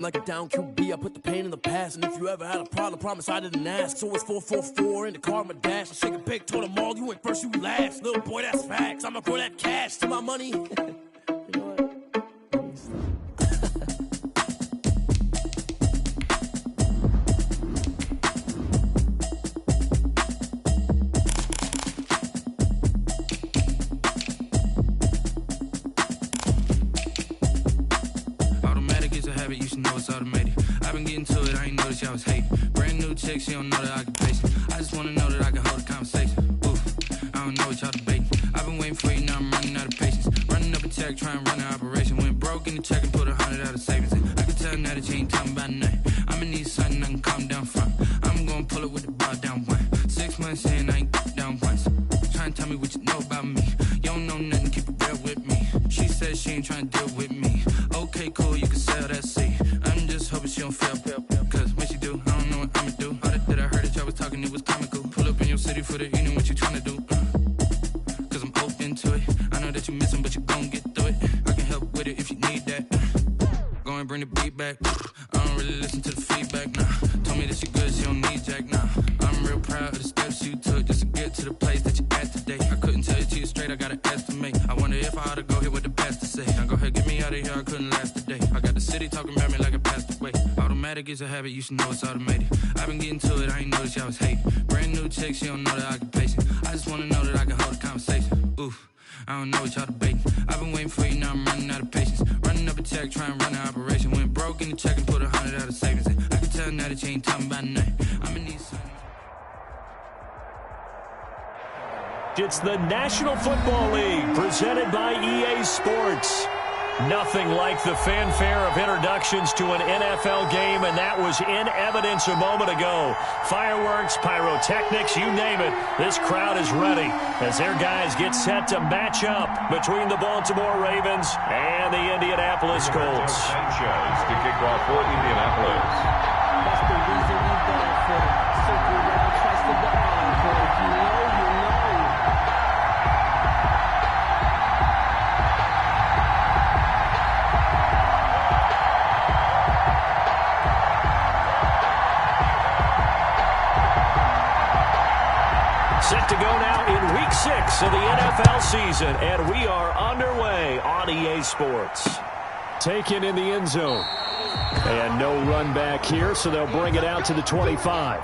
Like a down QB, I put the pain in the past. And if you ever had a problem, promise I didn't ask. So it's 444 in the car, my dash. I shake a big, told them all, you ain't first, you last. Little boy, that's facts. I'ma grow that cash to my money. You know what? You should know it's automated. I've been getting to it, I ain't noticed y'all was hating. Brand new chick, she don't know the occupation. I just wanna know that I can hold a conversation. Ooh, I don't know what y'all debating. I've been waiting for you, now I'm running out of patience. Running up a check, trying to run an operation. Went broke in the check and put 100 out of savings. I can tell now that you ain't talking about nothing. I'ma need something I can calm down from. I'm gonna pull it with the bar down one. 6 months in, I ain't down once. Trying to tell me what you know about me. You don't know nothing, keep it real with me. She says she ain't trying to deal with me. Okay, cool, you can sell that seat. I'm just hoping she don't fail. Cause when she do, I don't know what I'ma do. All that I heard that y'all was talking, it was comical. Pull up in your city for the evening, what you trying to do? Cause I'm open to it. I know that you missing, but you gon' get through it. I can help with it if you need that. Go and bring the beat back. I don't really listen to the feedback, nah. Told me that she good, she don't need jack, nah. I'm real proud of the steps you took just to get to the place that you at today. I couldn't tell you to you straight, I gotta estimate. I wonder if I ought to go here with the best to say. Now go ahead, get me out of here, I couldn't last a day. I got the city talking about me like I passed away. Automatic is a habit, you should know it's automated. I've been getting to it, I ain't noticed y'all was hating. Brand new chick, she don't know the occupation. I just wanna know that I can hold a conversation. Ooh, I don't know what y'all debating. I've been waiting for you, now I'm running out of patience. Running up a check, trying to run an operation. Went broke in the check and put 100 out of savings. I can tell now that you ain't talking about nothing. I'ma need something. It's the National Football League presented by EA Sports. Nothing like the fanfare of introductions to an NFL game, and that was in evidence a moment ago. Fireworks, pyrotechnics, you name it. This crowd is ready as their guys get set to match up between the Baltimore Ravens and the Indianapolis Colts. Sanchez to kick off for Indianapolis. That's the reason we bought for them. Simply never trusted the arm, but if you know, you know. Set to go now in Week 6 of the NFL season, and we are underway on EA Sports. Taken in the end zone. And no run back here, so they'll bring it out to the 25.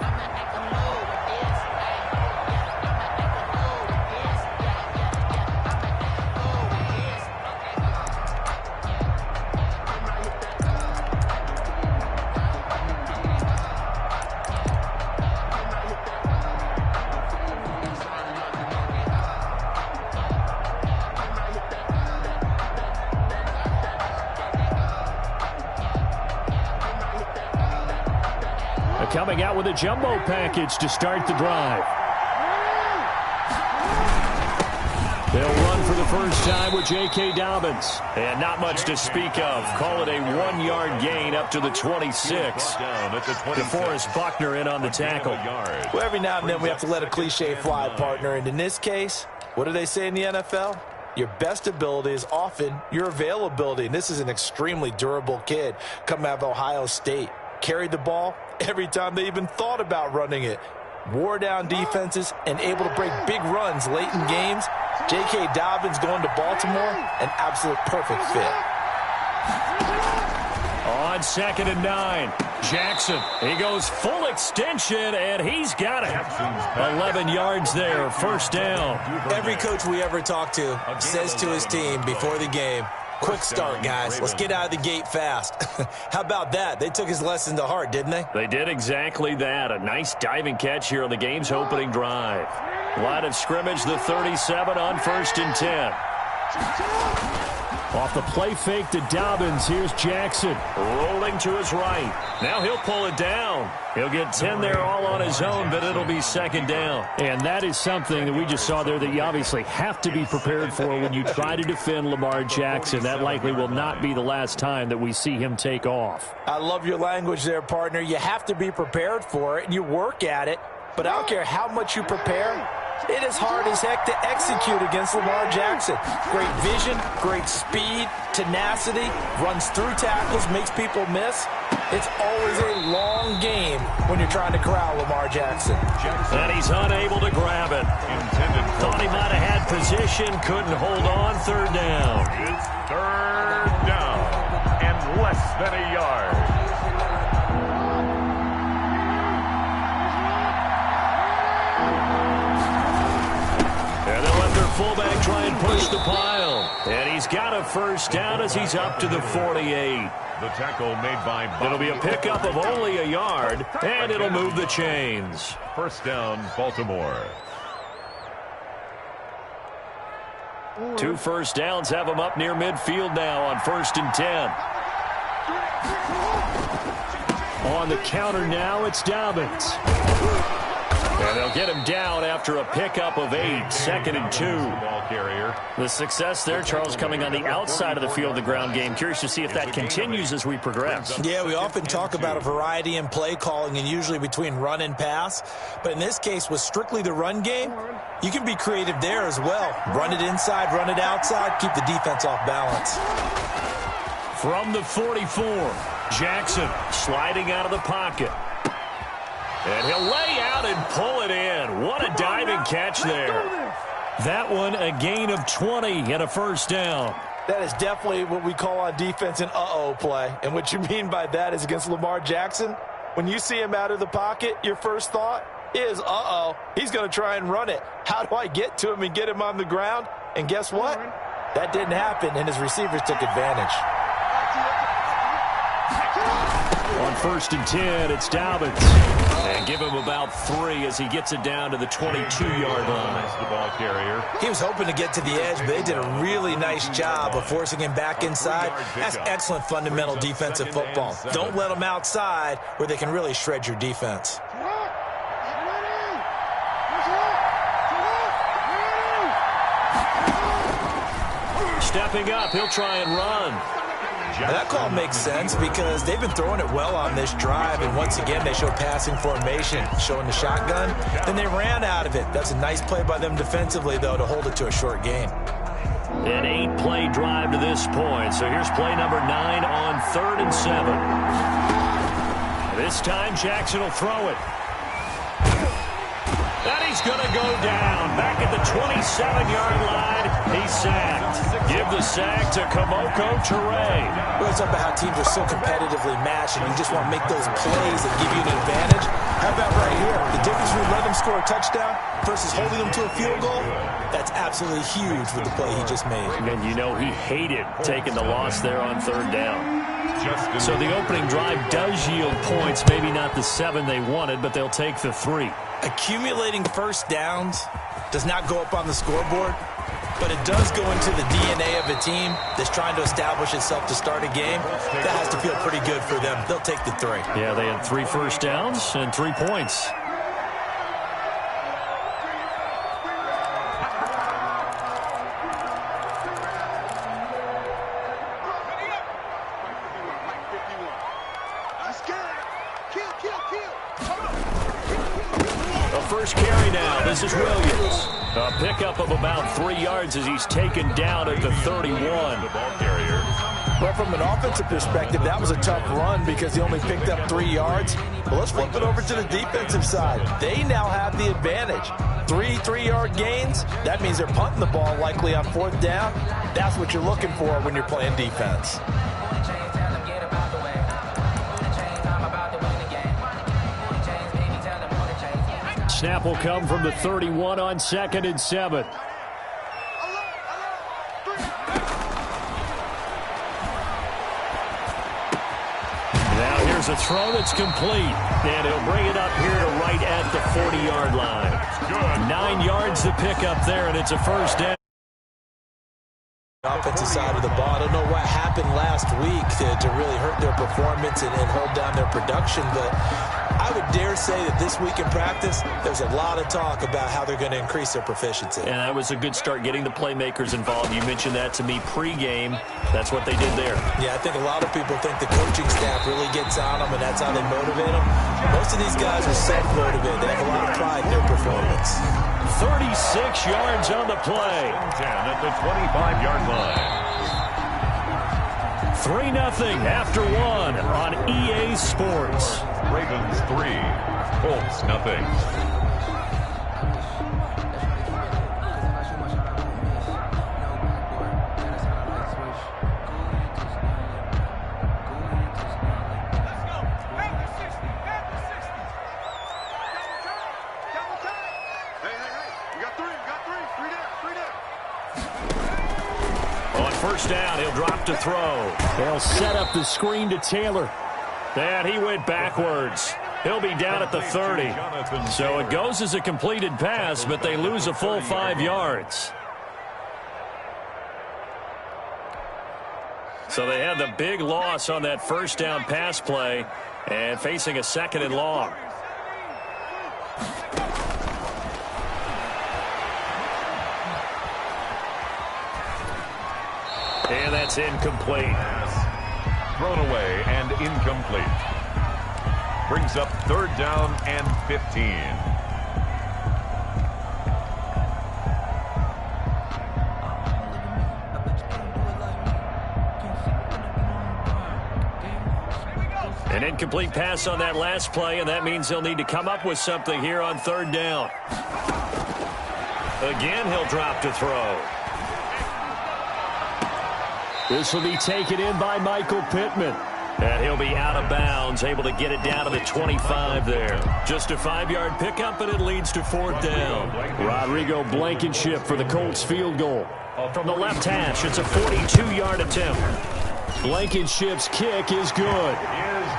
Coming out with a jumbo package to start the drive. They'll run for the first time with J.K. Dobbins. And not much to speak of. Call it a 1-yard gain up to the 26. DeForest Buckner in on the tackle. Well, every now and then we have to let a cliche fly, partner. And in this case, what do they say in the NFL? Your best ability is often your availability. And this is an extremely durable kid coming out of Ohio State. Carried the ball every time they even thought about running it. Wore down defenses and able to break big runs late in games. J.K. Dobbins going to Baltimore, an absolute perfect fit. On 2nd and 9, Jackson. He goes full extension, and he's got it. 11 yards there, first down. Every coach we ever talk to says to his team before the game, quick start, guys. Let's get out of the gate fast. How about that? They took his lesson to heart, didn't they? They did exactly that. A nice diving catch here on the game's opening drive. Line of scrimmage, the 37 on 1st and 10. Off the play fake to Dobbins, here's Jackson. Rolling to his right. Now he'll pull it down. He'll get 10 there all on his own, but it'll be 2nd down. And that is something that we just saw there that you obviously have to be prepared for when you try to defend Lamar Jackson. That likely will not be the last time that we see him take off. I love your language there, partner. You have to be prepared for it, and you work at it. But I don't care how much you prepare, it is hard as heck to execute against Lamar Jackson. Great vision, great speed, tenacity, runs through tackles, makes people miss. It's always a long game when you're trying to corral Lamar Jackson. And he's unable to grab it. Thought he might have had position, couldn't hold on. Third down. It's third down and less than a yard. And they'll let their fullback try and push the pile. And he's got a first down as he's up to the 48. The tackle made by Bobby. It'll be a pickup of only a yard, and it'll move the chains. First down, Baltimore. 2 first downs have them up near midfield now on 1st and 10. On the counter now, it's Dobbins. And they'll get him down after a pickup of 8, 2nd and 2. Ball carrier. The success there, Charles, coming on the outside of the field, the ground game. Curious to see if that continues as we progress. Yeah, we often talk about a variety in play calling and usually between run and pass. But in this case, with strictly the run game, you can be creative there as well. Run it inside, run it outside, keep the defense off balance. From the 44, Jackson sliding out of the pocket. And he'll lay out and pull it in. What a diving catch there. That one a gain of 20 and a first down. That is definitely what we call on defense an uh-oh play. And what you mean by that is against Lamar Jackson, when you see him out of the pocket, your first thought is, uh-oh, he's going to try and run it. How do I get to him and get him on the ground? And guess what? That didn't happen, and his receivers took advantage. On 1st and 10, it's Dobbins. And give him about 3 as he gets it down to the 22-yard line. That's the ball carrier. He was hoping to get to the edge, but they did a really nice job of forcing him back inside. That's excellent fundamental defensive football. Don't let them outside where they can really shred your defense. Stepping up, he'll try and run. Now that call makes sense because they've been throwing it well on this drive, and once again they show passing formation, showing the shotgun. Then they ran out of it. That's a nice play by them defensively, though, to hold it to a short gain. An 8-play drive to this point. So here's play number 9 on 3rd and 7. This time Jackson will throw it. And he's going to go down. Back at the 27-yard line, he's sacked. Give the sack to Kamoko Toure. Well, it's up about how teams are so competitively matched, and you just want to make those plays that give you an advantage. How about right here? The difference between letting them score a touchdown versus holding them to a field goal, that's absolutely huge with the play he just made. And you know he hated taking the loss there on 3rd down. So the opening drive does yield points, maybe not the 7 they wanted, but they'll take the 3. Accumulating first downs does not go up on the scoreboard, but it does go into the DNA of a team that's trying to establish itself to start a game. That has to feel pretty good for them. They'll take the 3. Yeah, they had 3 first downs and 3 points. First carry now. This is Williams. A pickup of about 3 yards as he's taken down at the 31. The ball carrier. Well, from an offensive perspective, that was a tough run because he only picked up 3 yards. But let's flip it over to the defensive side. They now have the advantage. 3 3-yard gains. That means they're punting the ball likely on 4th down. That's what you're looking for when you're playing defense. Snap will come from the 31 on 2nd and 7. Now here's a throw that's complete. And he'll bring it up here to right at the 40-yard line. 9 yards to pick up there, and it's a first down. Offensive side of the ball. I don't know what happened last week to really hurt their performance and hold down their production, but I would dare say that this week in practice, there's a lot of talk about how they're going to increase their proficiency. And that was a good start getting the playmakers involved. You mentioned that to me pregame. That's what they did there. Yeah, I think a lot of people think the coaching staff really gets on them, and that's how they motivate them. Most of these guys are self-motivated. They have a lot of pride in their performance. 36 yards on the play. 10 at the 25-yard line. 3-0 after one on EA Sports. Ravens 3, Colts nothing. First down, he'll drop to throw. They'll set up the screen to Taylor. And he went backwards. He'll be down at the 30. So it goes as a completed pass, but they lose a full 5 yards. So they had the big loss on that first down pass play and facing a 2nd and long. And that's incomplete. Thrown away and incomplete. Brings up 3rd down and 15. An incomplete pass on that last play, and that means he'll need to come up with something here on 3rd down. Again, he'll drop to throw. This will be taken in by Michael Pittman. And he'll be out of bounds, able to get it down to the 25 there. Just a 5-yard pickup, and it leads to 4th down. Rodrigo Blankenship for the Colts field goal. From the left hash, it's a 42-yard attempt. Blankenship's kick is good.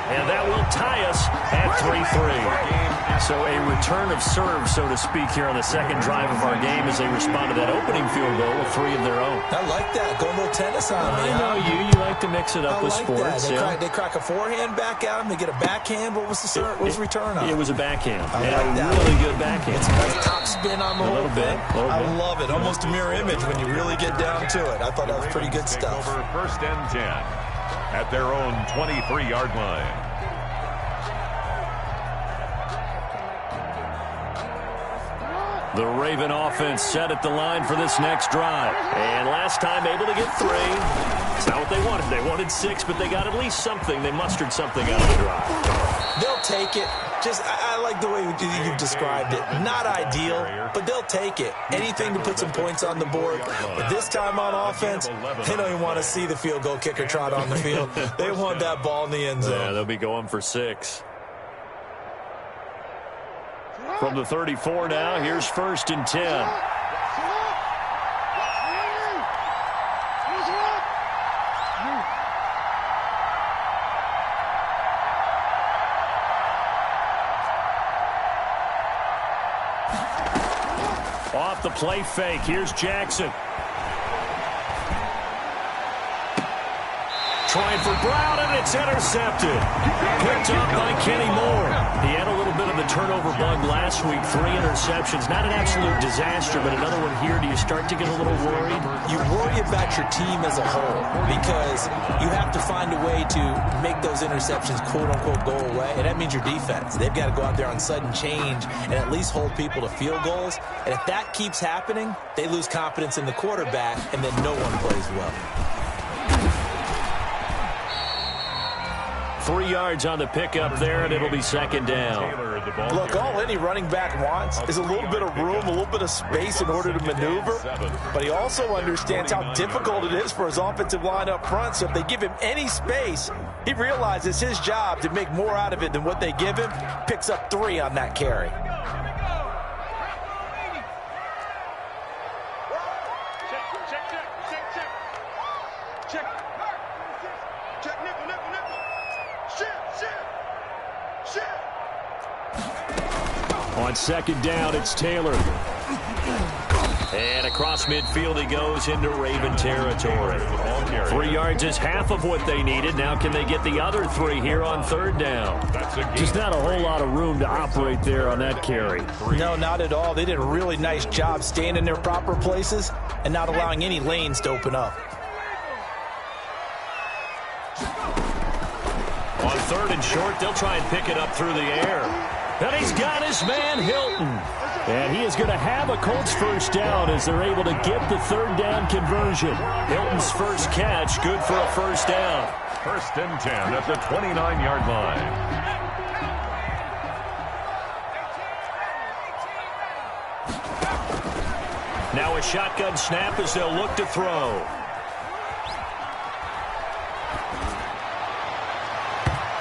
And that will tie us at 3-3. So a return of serve, so to speak, here on the second drive of our game as they respond to that opening field goal with 3 of their own. I like that. Go a little tennis on me. I know you like to mix it up with sports. They crack a forehand back at him. They get a backhand. What was the serve? What was the return on? It was a backhand. I like that. Really good backhand. It's a nice top spin on the whole thing. I love it. Almost a mirror image when you really get down to it. I thought that was pretty good stuff. Over 1st and 10 at their own 23-yard line. The Raven offense set at the line for this next drive. And last time able to get 3. It's not what they wanted. They wanted 6, but they got at least something. They mustered something out of the drive. They'll take it. I like the way you've described it. Not ideal, but they'll take it. Anything to put some points on the board. But this time on offense, they don't even want to see the field goal kicker trot on the field. They want that ball in the end zone. Yeah, they'll be going for 6. From the 34 now, here's 1st and 10. Off the play fake, here's Jackson. Trying for Brown, and it's intercepted. Picked up by Kenny Moore. He had a little bit of the turnover bug last week. 3 interceptions. Not an absolute disaster, but another one here. Do you start to get a little worried? You worry about your team as a whole because you have to find a way to make those interceptions, quote-unquote, go away, and that means your defense. They've got to go out there on sudden change and at least hold people to field goals. And if that keeps happening, they lose confidence in the quarterback, and then no one plays well. 3 yards on the pickup there, and it'll be 2nd down. Look, all any running back wants is a little bit of room, a little bit of space in order to maneuver. But he also understands how difficult it is for his offensive line up front. So if they give him any space, he realizes his job to make more out of it than what they give him. Picks up 3 on that carry. On 2nd down, it's Taylor. And across midfield he goes into Raven territory. 3 yards is half of what they needed. Now can they get the other 3 here on 3rd down? Just not a whole lot of room to operate there on that carry. No, not at all. They did a really nice job staying in their proper places and not allowing any lanes to open up. On 3rd and short, they'll try and pick it up through the air. And he's got his man, Hilton. And he is going to have a Colts first down as they're able to get the third down conversion. Hilton's first catch, good for a first down. First and 10 at the 29-yard line. Now a shotgun snap as they'll look to throw.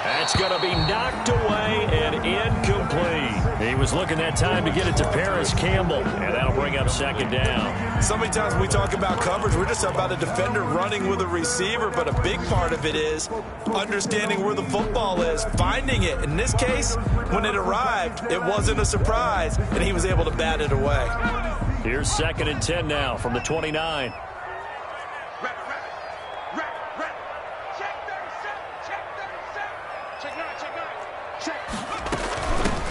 That's going to be knocked away and incomplete. He was looking that time to get it to Paris Campbell, and that'll bring up second down. So many times when we talk about coverage, we're just about a defender running with a receiver, but a big part of it is understanding where the football is, finding it. In this case, when it arrived, it wasn't a surprise, and he was able to bat it away. Here's second and 10 now from the 29.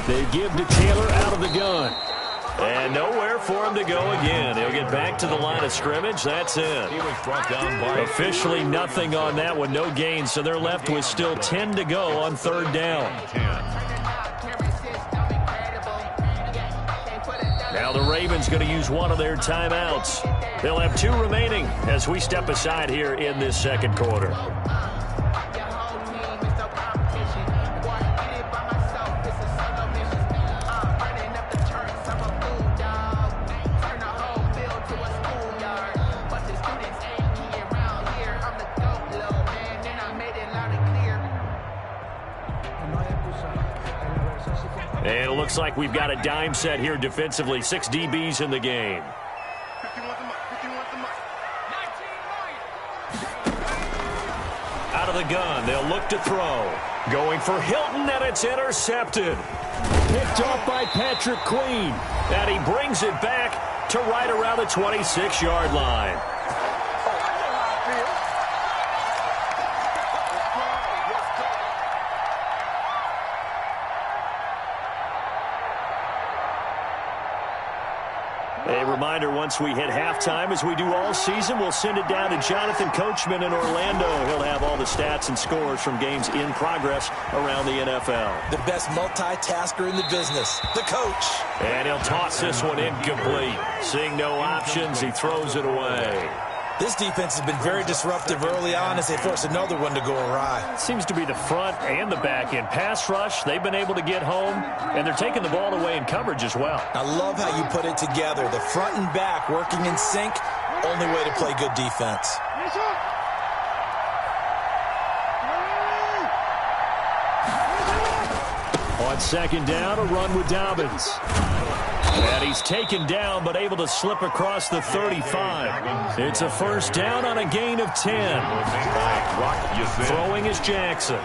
They give to Taylor out of the gun. And nowhere for him to go again. He'll get back to the line of scrimmage. That's it. He was brought down by officially nothing on that one. No gain. So they're left with still 10 to go on third down. Now the Ravens going to use one of their timeouts. They'll have 2 remaining as we step aside here in this second quarter. And it looks like we've got a dime set here defensively. 6 DBs in the game. Out of the gun, they'll look to throw. Going for Hilton, and it's intercepted. Picked off by Patrick Queen. And he brings it back to right around the 26-yard line. A reminder, once we hit halftime, as we do all season, we'll send it down to Jonathan Coachman in Orlando. He'll have all the stats and scores from games in progress around the NFL. The best multitasker in the business, the coach. And he'll toss this one incomplete. Seeing no options, he throws it away. This defense has been very disruptive early on as they force another one to go awry. Seems to be the front and the back end. Pass rush, they've been able to get home, and they're taking the ball away in coverage as well. I love how you put it together. The front and back working in sync, only way to play good defense. On second down, a run with Dobbins. And he's taken down, but able to slip across the 35. It's a first down on a gain of 10. Throwing is Jackson.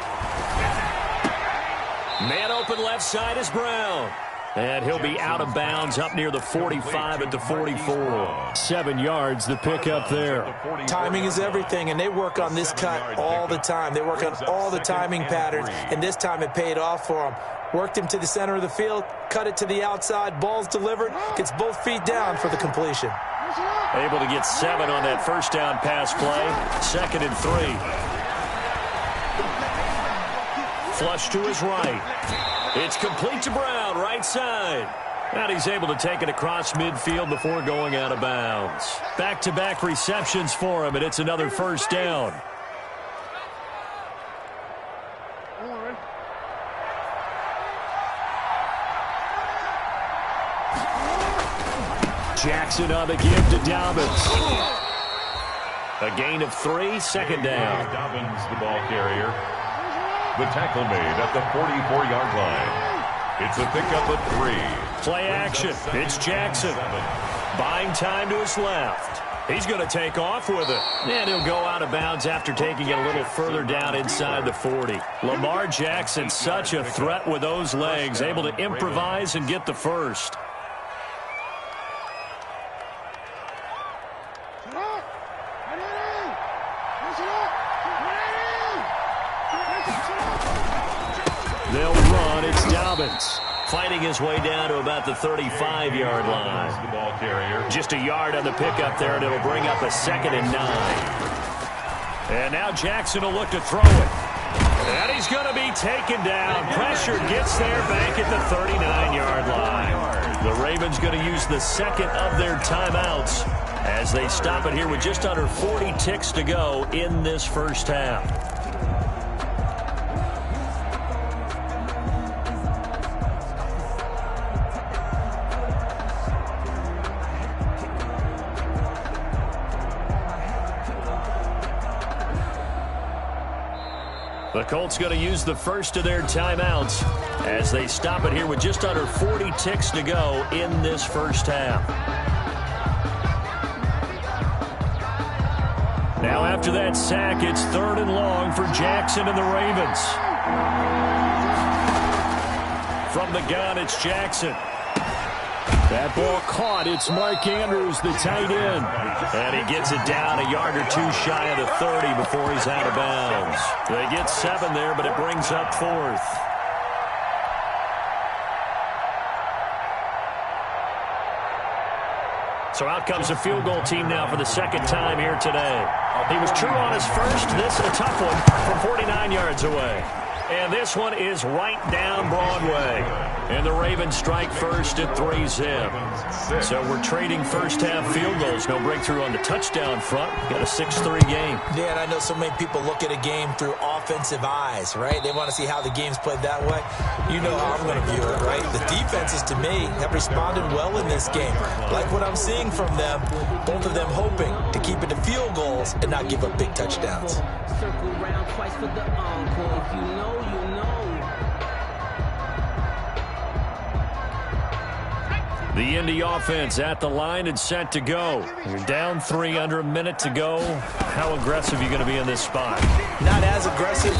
Man open left side is Brown. And he'll be out of bounds up near the 45 at the 44. 7 yards, the pickup there. Timing is everything, and they work on this cut all the time. They work on all the timing patterns, and this time it paid off for them. Worked him to the center of the field, cut it to the outside, ball's delivered, gets both feet down for the completion. Able to get 7 on that first down pass play. 2nd and 3. Flush to his right. It's complete to Brown, right side. And he's able to take it across midfield before going out of bounds. Back-to-back receptions for him, and it's another first down. Jackson on the give to Dobbins. A gain of 3, second down. Dobbins, the ball carrier. The tackle made at the 44-yard line. It's a pickup of 3. Play action. It's Jackson. Buying time to his left. He's going to take off with it. And he'll go out of bounds after taking it a little further down inside the 40. Lamar Jackson, such a threat with those legs, able to improvise and get the first. They'll run. It's Dobbins. Fighting his way down to about the 35-yard line. The ball carrier. Just a yard on the pickup there, and it'll bring up a 2nd and 9. And now Jackson will look to throw it. And he's going to be taken down. Pressure gets there back at the 39-yard line. The Ravens going to use the second of their timeouts as they stop it here with just under 40 ticks to go in this first half. The Colts going to use the first of their timeouts as they stop it here with just under 40 ticks to go in this first half. Now after that sack, it's 3rd and long for Jackson and the Ravens. From the gun, it's Jackson. That ball caught. It's Mark Andrews, the tight end. And he gets it down a yard or two shy of the 30 before he's out of bounds. They get 7 there, but it brings up 4th. So out comes the field goal team now for the second time here today. He was true on his first. This a tough one from 49 yards away. And this one is right down Broadway. And the Ravens strike first at 3-zip. So we're trading first-half field goals. No breakthrough on the touchdown front. Got a 6-3 game. Yeah, and I know so many people look at a game through offensive eyes, right? They want to see how the game's played that way. You know how I'm going to view it, right? The defenses, to me, have responded well in this game. Like what I'm seeing from them, both of them hoping to keep it to field goals and not give up big touchdowns. Circle round twice for the encore. If you know, you know. The Indy offense at the line and set to go. You're down 3, under a minute to go. How aggressive are you going to be in this spot? Not as aggressive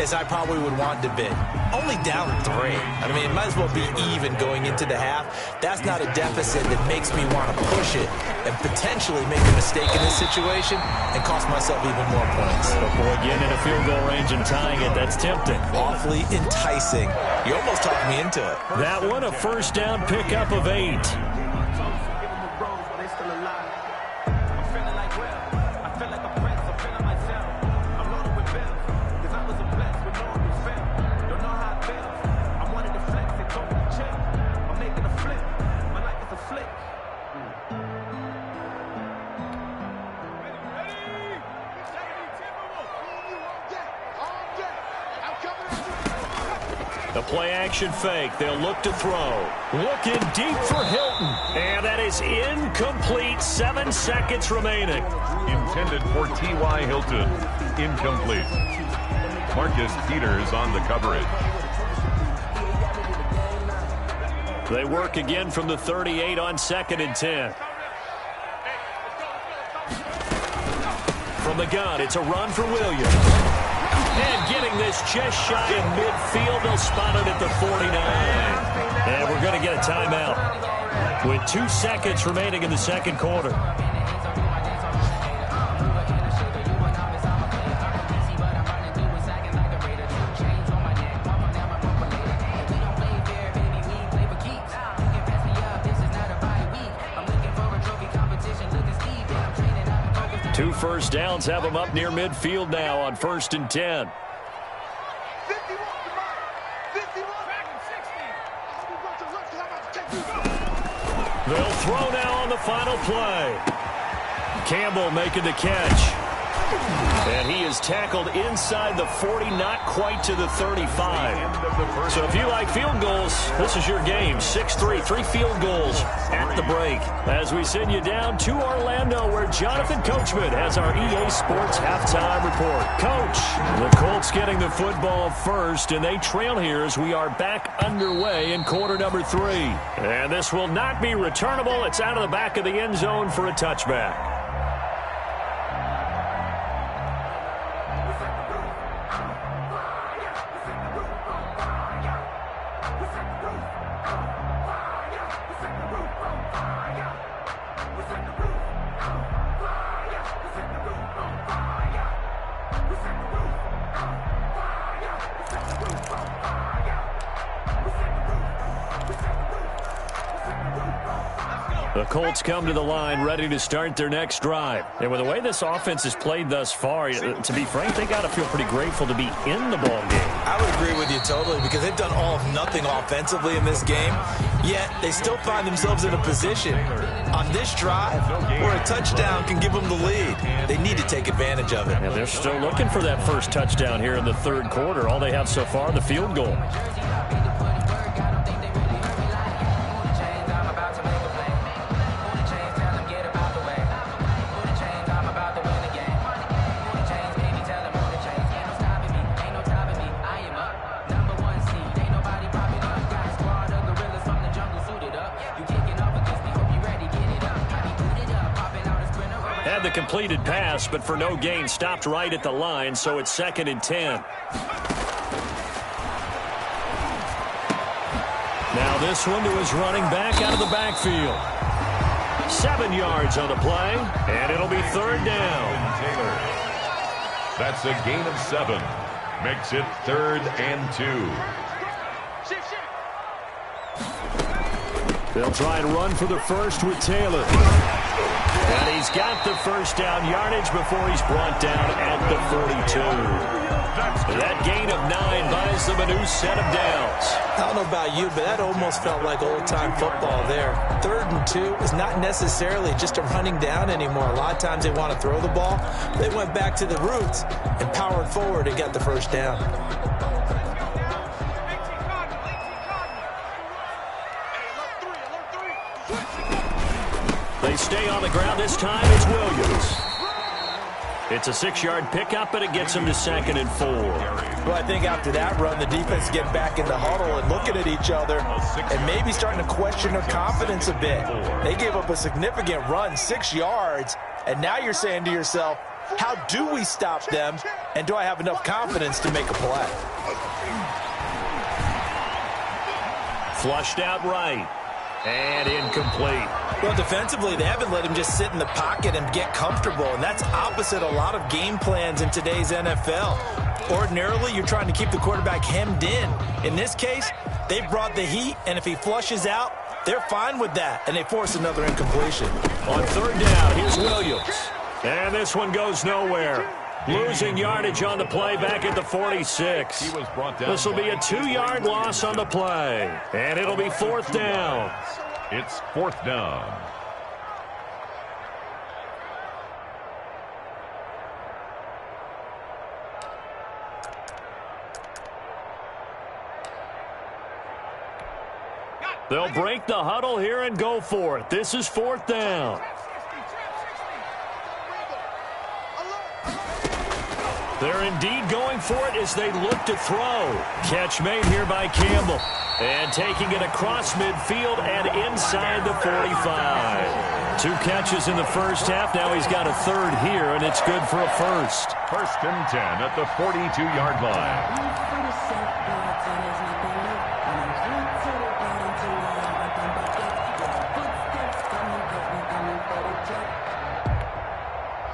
as I probably would want to be. Only down 3. I mean, it might as well be even going into the half. That's not a deficit that makes me want to push it and potentially make a mistake in this situation and cost myself even more points. But boy, getting in a field goal range and tying it, that's tempting. Awfully enticing. You almost talked me into it. That one, a first down pickup of 8. The play-action fake. They'll look to throw. Looking deep for Hilton. And that is incomplete. 7 seconds remaining. Intended for T.Y. Hilton. Incomplete. Marcus Peters on the coverage. They work again from the 38 on 2nd and 10. From the gun, it's a run for Williams. And getting this just shy of midfield. They'll spot it at the 49. And we're going to get a timeout with 2 seconds remaining in the second quarter. Two first downs have them up near midfield now on 1st and 10. They'll throw now on the final play. Campbell making the catch. And he is tackled inside the 40, not quite to the 35. So if you like field goals, this is your game. 6-3, 3 field goals at the break. As we send you down to Orlando, where Jonathan Coachman has our EA Sports halftime report. Coach, the Colts getting the football first, and they trail here as we are back underway in quarter number 3. And this will not be returnable. It's out of the back of the end zone for a touchback. The Colts come to the line ready to start their next drive. And with the way this offense has played thus far, to be frank, they got to feel pretty grateful to be in the ball game. I would agree with you totally because they've done all of nothing offensively in this game, yet they still find themselves in a position on this drive where a touchdown can give them the lead. They need to take advantage of it. And they're still looking for that first touchdown here in the third quarter. All they have so far, the field goal. Had the completed pass, but for no gain, stopped right at the line, so it's 2nd and 10. Now this one to his running back out of the backfield. 7 yards on the play, and it'll be 3rd down. That's a gain of 7. Makes it 3rd and 2. They'll try and run for the first with Taylor. And he's got the first down yardage before he's brought down at the 42. That gain of 9 buys them a new set of downs. I don't know about you, but that almost felt like old-time football there. 3rd and 2 is not necessarily just a running down anymore. A lot of times they want to throw the ball. They went back to the roots and powered forward and got the first down. They stay on the ground. This time it's Williams. It's a 6-yard pickup, but it gets him to 2nd and 4. Well, I think after that run, the defense get back in the huddle and looking at each other and maybe starting to question their confidence a bit. They gave up a significant run, 6 yards, and now you're saying to yourself, how do we stop them, and do I have enough confidence to make a play? Flushed out right. And incomplete. Well, defensively, they haven't let him just sit in the pocket and get comfortable, and that's opposite a lot of game plans in today's NFL. Ordinarily, you're trying to keep the quarterback hemmed in. In this case, they brought the heat, and if he flushes out, they're fine with that, and they force another incompletion. On 3rd down, here's Williams. And this one goes nowhere. Losing yardage on the play back at the 46. This will be a 2-yard loss on the play. And it'll be 4th down. It's 4th down. They'll break the huddle here and go for it. This is 4th down. They're indeed going for it as they look to throw. Catch made here by Campbell. And taking it across midfield and inside the 45. 2 catches in the first half. Now he's got a 3rd here, and it's good for a first. 1st and 10 at the 42-yard line.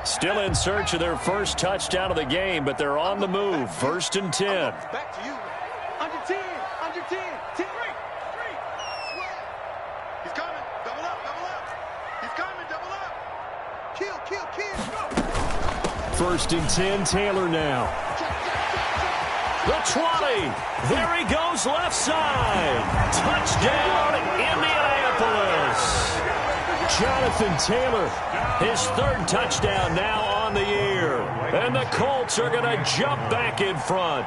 Still in search of their first touchdown of the game, but they're on the move. 1st and 10. Back to you. Under 10. Under 10. 10. 3. He's coming. Double up. Double up. He's coming. Double up. Kill. Kill. Kill. Go. 1st and 10. Taylor now. The 20. There he goes left side. Touchdown, Indianapolis. Jonathan Taylor, his 3rd touchdown now on the year. And the Colts are going to jump back in front.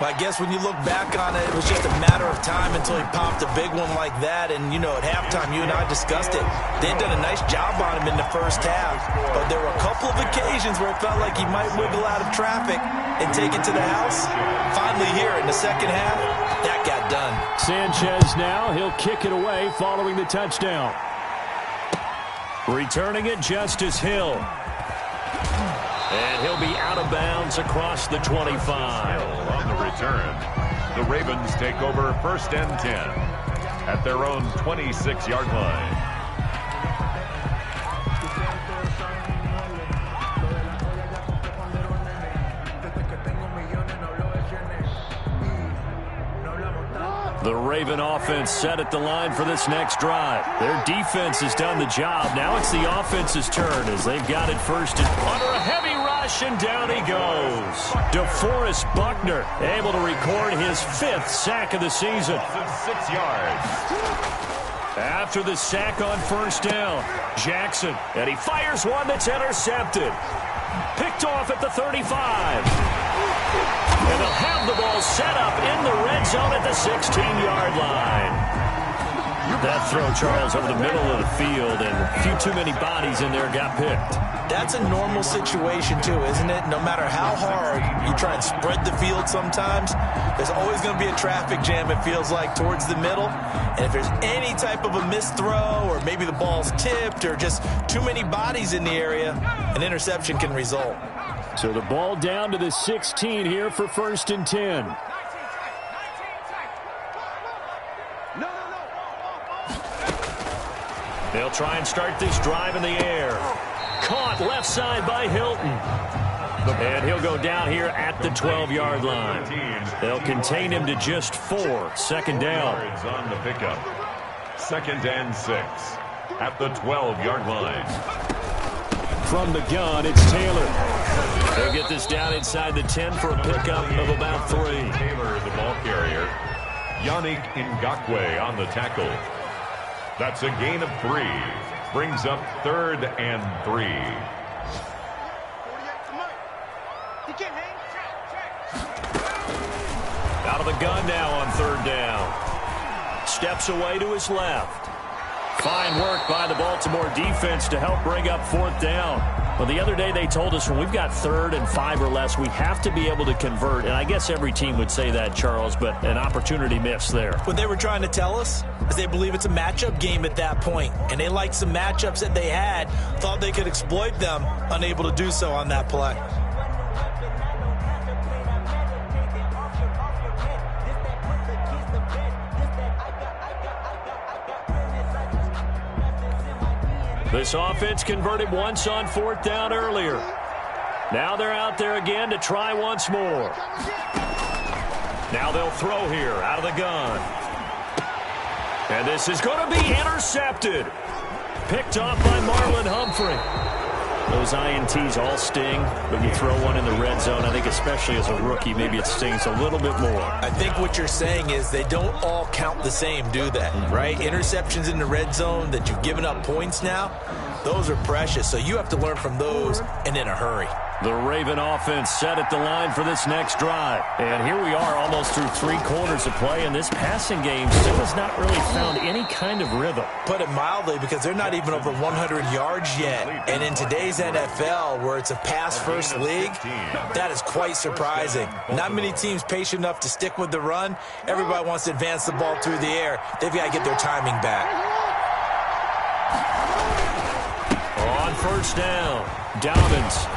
Well, I guess when you look back on it, it was just a matter of time until he popped a big one like that. And, you know, at halftime, you and I discussed it. They'd done a nice job on him in the first half. But there were a couple of occasions where it felt like he might wiggle out of traffic and take it to the house. Finally here in the second half, that got done. Sanchez now, he'll kick it away following the touchdown. Returning it, Justice Hill. And he'll be out of bounds across the 25. On the return, the Ravens take over 1st and 10 at their own 26-yard line. The Raven offense set at the line for this next drive. Their defense has done the job. Now it's the offense's turn as they've got it first and under a heavy rush, and down he goes. DeForest Buckner able to record his 5th sack of the season. 6 yards. After the sack on first down, Jackson, and he fires one that's intercepted. Picked off at the 35. And they'll have the ball set up in the red zone at the 16-yard line. That throw, Charles, over the middle of the field, and a few too many bodies in there got picked. That's a normal situation, too, isn't it? No matter how hard you try and spread the field sometimes, there's always going to be a traffic jam, it feels like, towards the middle. And if there's any type of a missed throw, or maybe the ball's tipped, or just too many bodies in the area, an interception can result. So the ball down to the 16 here for 1st and 10. They'll try and start this drive in the air. Caught left side by Hilton. And he'll go down here at the 12-yard line. They'll contain him to just 4. 2nd down. On the pickup. 2nd and 6 at the 12-yard line. From the gun, it's Taylor. They'll get this down inside the 10 for a pickup of about 3. Taylor, the ball carrier. Yannick Ngakwe on the tackle. That's a gain of 3. Brings up 3rd and 3. Out of the gun now on 3rd down. Steps away to his left. Fine work by the Baltimore defense to help bring up 4th down. Well, the other day they told us when we've got 3rd and 5 or less, we have to be able to convert. And I guess every team would say that, Charles, but an opportunity missed there. What they were trying to tell us is they believe it's a matchup game at that point. And they liked some matchups that they had, thought they could exploit them, unable to do so on that play. This offense converted once on 4th down earlier. Now they're out there again to try once more. Now they'll throw here out of the gun. And this is going to be intercepted. Picked off by Marlon Humphrey. Those INTs all sting, but you throw one in the red zone, I think especially as a rookie, maybe it stings a little bit more. I think what you're saying is they don't all count the same, do they? Right? Interceptions in the red zone that you've given up points now, those are precious. So you have to learn from those and in a hurry. The Raven offense set at the line for this next drive. And here we are almost through 3 quarters of play, and this passing game still has not really found any kind of rhythm. Put it mildly, because they're not even over 100 yards yet. And in today's NFL, where it's a pass-first league, that is quite surprising. Not many teams patient enough to stick with the run. Everybody wants to advance the ball through the air. They've got to get their timing back. On 1st down, Dobbins.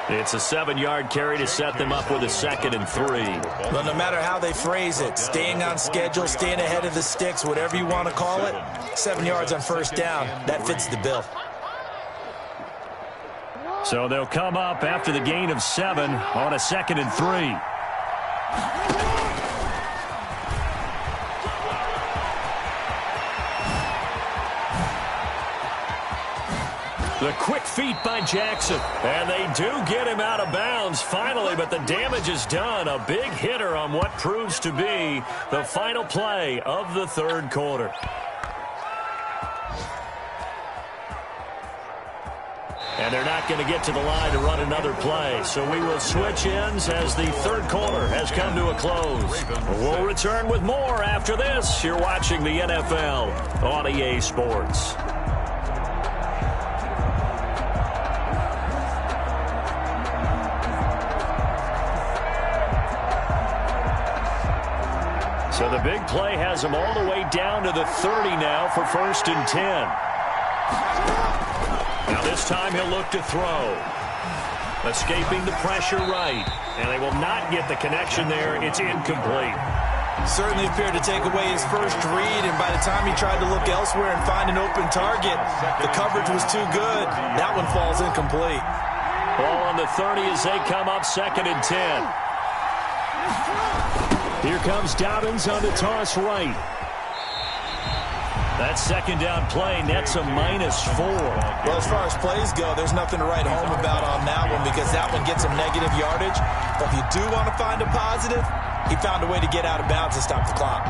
It's a 7-yard carry to set them up with a 2nd and 3. But no matter how they phrase it, staying on schedule, staying ahead of the sticks, whatever you want to call it, 7 yards on 1st down, that fits the bill. So they'll come up after the gain of 7 on a 2nd and 3. The quick feet by Jackson. And they do get him out of bounds finally, but the damage is done. A big hitter on what proves to be the final play of the 3rd quarter. And they're not going to get to the line to run another play. So we will switch ends as the 3rd quarter has come to a close. We'll return with more after this. You're watching the NFL on EA Sports. So the big play has him all the way down to the 30 now for 1st and 10. Now this time he'll look to throw. Escaping the pressure right. And they will not get the connection there. It's incomplete. Certainly appeared to take away his first read, and by the time he tried to look elsewhere and find an open target, the coverage was too good. That one falls incomplete. Ball on the 30 as they come up 2nd and 10. Here comes Dobbins on the toss right. That second down play nets a -4. Well, as far as plays go, there's nothing to write home about on that one because that one gets some negative yardage. But if you do want to find a positive, he found a way to get out of bounds and stop the clock.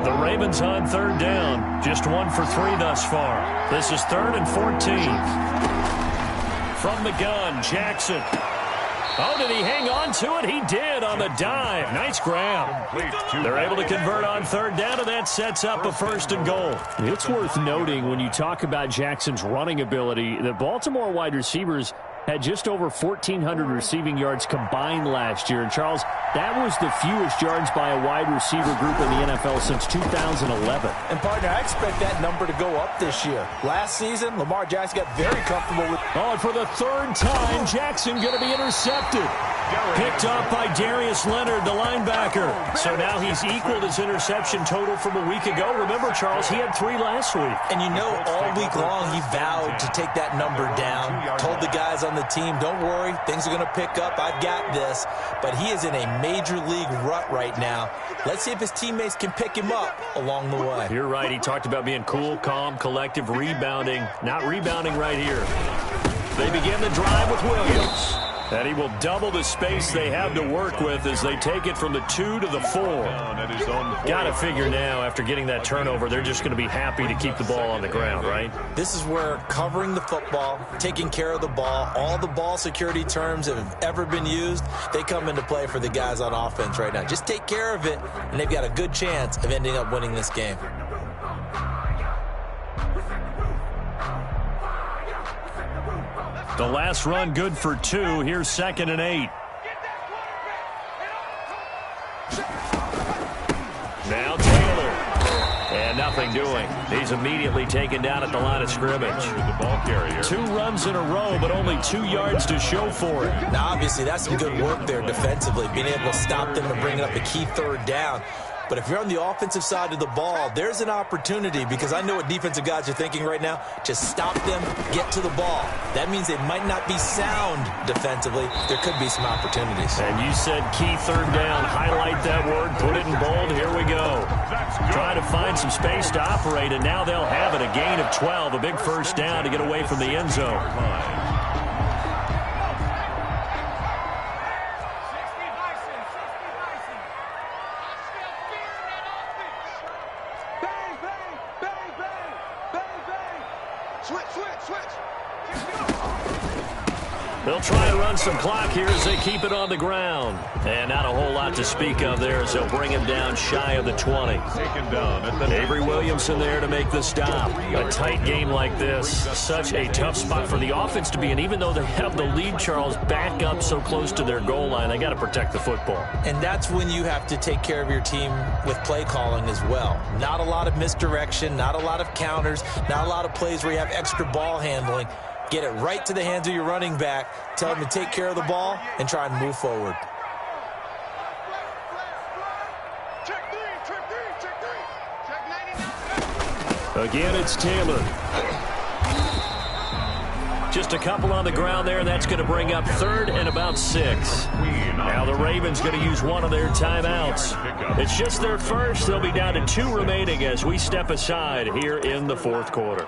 The Ravens on third down. Just 1 for 3 thus far. This is 3rd and 14. From the gun, Jackson. Oh, did he hang on to it? He did on the dive. Nice grab. They're able to convert on third down, and that sets up a 1st and goal. It's worth noting when you talk about Jackson's running ability, the Baltimore wide receivers had just over 1,400 receiving yards combined last year. And, Charles, that was the fewest yards by a wide receiver group in the NFL since 2011. And, partner, I expect that number to go up this year. Last season, Lamar Jackson got very comfortable with... Oh, and for the 3rd time, Jackson going to be intercepted. Picked off by Darius Leonard, the linebacker. So now he's equaled his interception total from a week ago. Remember, Charles, he had 3 last week. And you know, all week long he vowed to take that number down. Told the guys on the team, don't worry, things are going to pick up. I've got this. But he is in a major league rut right now. Let's see if his teammates can pick him up along the way. You're right. He talked about being cool, calm, collective, rebounding. Not rebounding right here. They begin the drive with Williams. And he will double the space they have to work with as they take it from the 2 to the 4. Got to figure now, after getting that turnover, they're just going to be happy to keep the ball on the ground, right? This is where covering the football, taking care of the ball, all the ball security terms that have ever been used, they come into play for the guys on offense right now. Just take care of it, and they've got a good chance of ending up winning this game. The last run good for 2. Here's 2nd and 8. Now Taylor. And nothing doing. He's immediately taken down at the line of scrimmage. 2 runs in a row, but only 2 yards to show for it. Now, obviously, that's some good work there defensively, being able to stop them and bring up a key 3rd down. But if you're on the offensive side of the ball, there's an opportunity because I know what defensive guys are thinking right now. Just stop them, get to the ball. That means they might not be sound defensively. There could be some opportunities. And you said key 3rd down. Highlight that word. Put it in bold. Here we go. Trying to find some space to operate, and now they'll have it. A gain of 12. A big 1st down to get away from the end zone. They'll try to run some clock here as they keep it on the ground. And not a whole lot to speak of there as they'll bring him down shy of the 20. Avery Williamson there to make the stop. A tight game like this, such a tough spot for the offense to be in. Even though they have the lead, Charles, back up so close to their goal line, they got to protect the football. And that's when you have to take care of your team with play calling as well. Not a lot of misdirection, not a lot of counters, not a lot of plays where you have extra ball handling. Get it right to the hands of your running back. Tell him to take care of the ball and try and move forward. Again, it's Taylor. Just a couple on the ground there, and that's going to bring up 3rd and about 6. Now the Ravens going to use one of their timeouts. It's just their first. They'll be down to 2 remaining as we step aside here in the 4th quarter.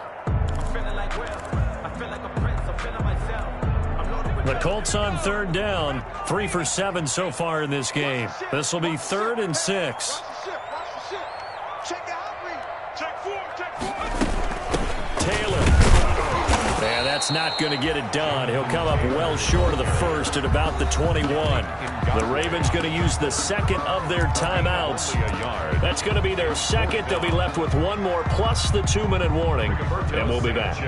The Colts on 3rd down, 3 for 7 so far in this game. This will be 3rd and 6. Taylor. And that's not going to get it done. He'll come up well short of the 1st at about the 21. The Ravens going to use the 2nd of their timeouts. That's going to be their 2nd. They'll be left with 1 more plus the 2-minute warning. And we'll be back.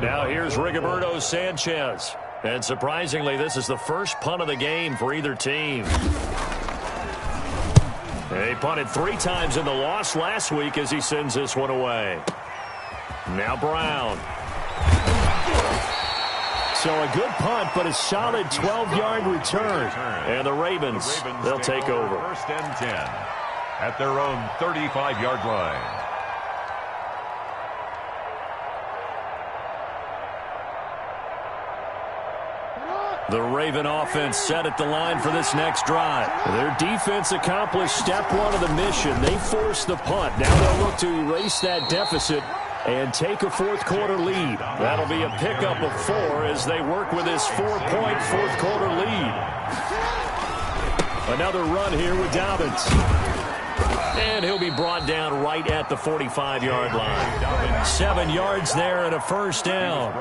Now here's Rigoberto Sanchez. And surprisingly, this is the first punt of the game for either team. He punted 3 times in the loss last week as he sends this one away. Now Brown. So a good punt, but a solid 12-yard return. And the Ravens, they'll take over. 1st and 10 at their own 35-yard line. The Raven offense set at the line for this next drive. Their defense accomplished step one of the mission. They forced the punt. Now they'll look to erase that deficit and take a fourth-quarter lead. That'll be a pickup of 4 as they work with this 4-point fourth-quarter lead. Another run here with Dobbins. And he'll be brought down right at the 45-yard line. 7 yards there and a first down.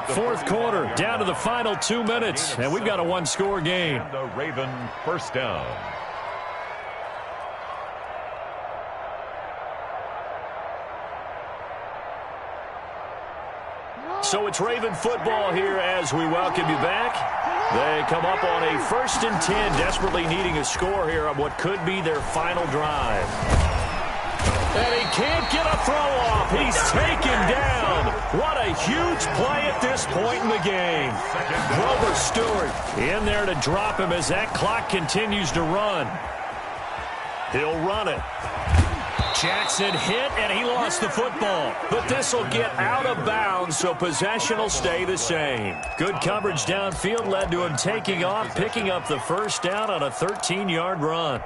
Fourth quarter, down to the final 2 minutes, and we've got a one-score game. And a Raven first down. So it's Raven football here as we welcome you back. They come up on a 1st and 10, desperately needing a score here on what could be their final drive. And he can't get a throw off. He's taken down. What a huge play at this point in the game. Grover Stewart in there to drop him as that clock continues to run. He'll run it. Jackson hit, and he lost the football. But this will get out of bounds, so possession will stay the same. Good coverage downfield led to him taking off, picking up the first down on a 13-yard run.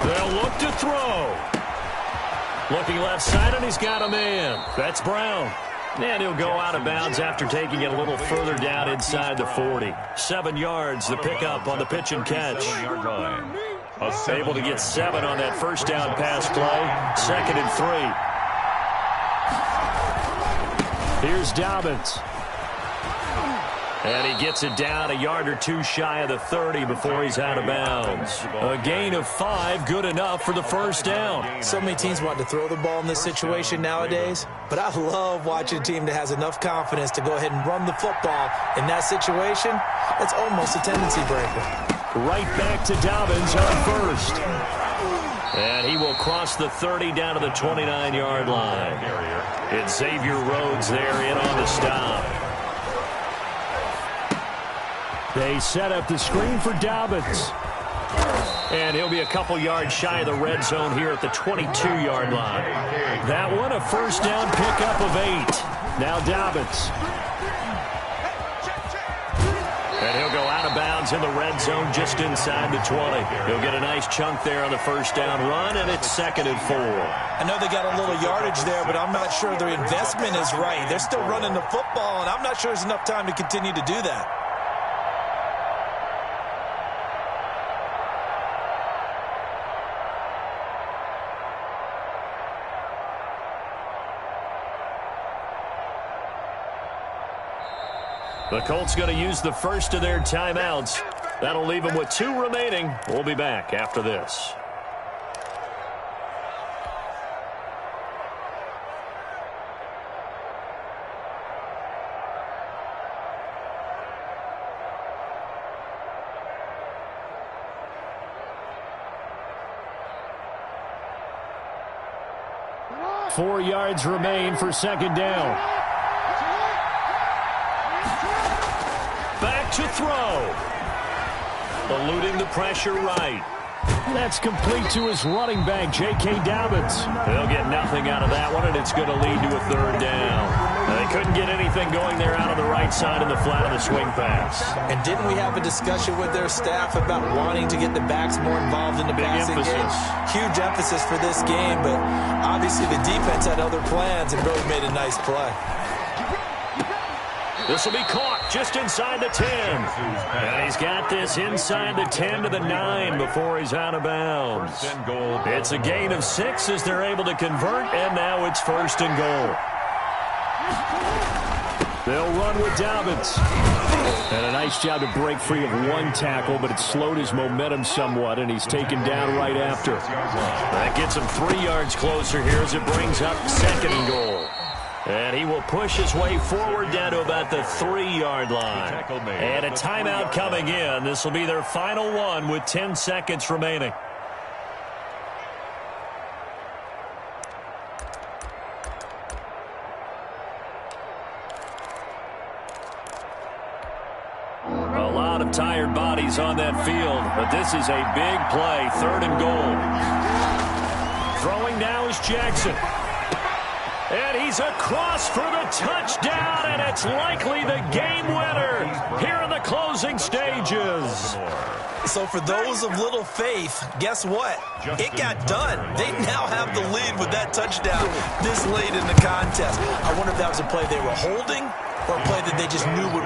They'll look to throw. Looking left side, and he's got a man. That's Brown. And he'll go out of bounds after taking it a little further down inside the 40. 7 yards, the pickup on the pitch and catch. Able to get 7 on that first down pass play. 2nd and 3. Here's Dobbins. And he gets it down a yard or 2 shy of the 30 before he's out of bounds. A gain of 5, good enough for the first down. So many teams want to throw the ball in this situation nowadays, but I love watching a team that has enough confidence to go ahead and run the football. In that situation, it's almost a tendency breaker. Right back to Dobbins on first. And he will cross the 30 down to the 29-yard line. It's Xavier Rhodes there in on the stop. They set up the screen for Dobbins. And he'll be a couple yards shy of the red zone here at the 22-yard line. That one, a first down pickup of 8. Now Dobbins. And he'll go out of bounds in the red zone just inside the 20. He'll get a nice chunk there on the first down run, and it's 2nd and 4. I know they got a little yardage there, but I'm not sure their investment is right. They're still running the football, and I'm not sure there's enough time to continue to do that. The Colts going to use the first of their timeouts. That'll leave them with 2 remaining. We'll be back after this. Four yards remain for 2nd down. Back to throw. Eluding the pressure right. That's complete to his running back, J.K. Dobbins. They'll get nothing out of that one, and it's going to lead to a 3rd down. They couldn't get anything going there out on the right side in the flat of the swing pass. And didn't we have a discussion with their staff about wanting to get the backs more involved in the passing game? Huge emphasis for this game, but obviously the defense had other plans and really made a nice play. This will be caught just inside the 10. And he's got this inside the 10 to the 9 before he's out of bounds. It's a gain of 6 as they're able to convert, and now it's 1st and goal. They'll run with Dobbins. And a nice job to break free of one tackle, but it slowed his momentum somewhat, and he's taken down right after. That gets him 3 yards closer here as it brings up 2nd and goal. And he will push his way forward down to about the 3-yard line. And a timeout coming in. This will be their final one with 10 seconds remaining. A lot of of tired bodies on that field, but this is a big play, 3rd and goal. Throwing now is Jackson. And he's across for the touchdown, and it's likely the game winner here in the closing stages. So for those of little faith, guess what? It got done. They now have the lead with that touchdown this late in the contest. I wonder if that was a play they were holding or a play that they just knew would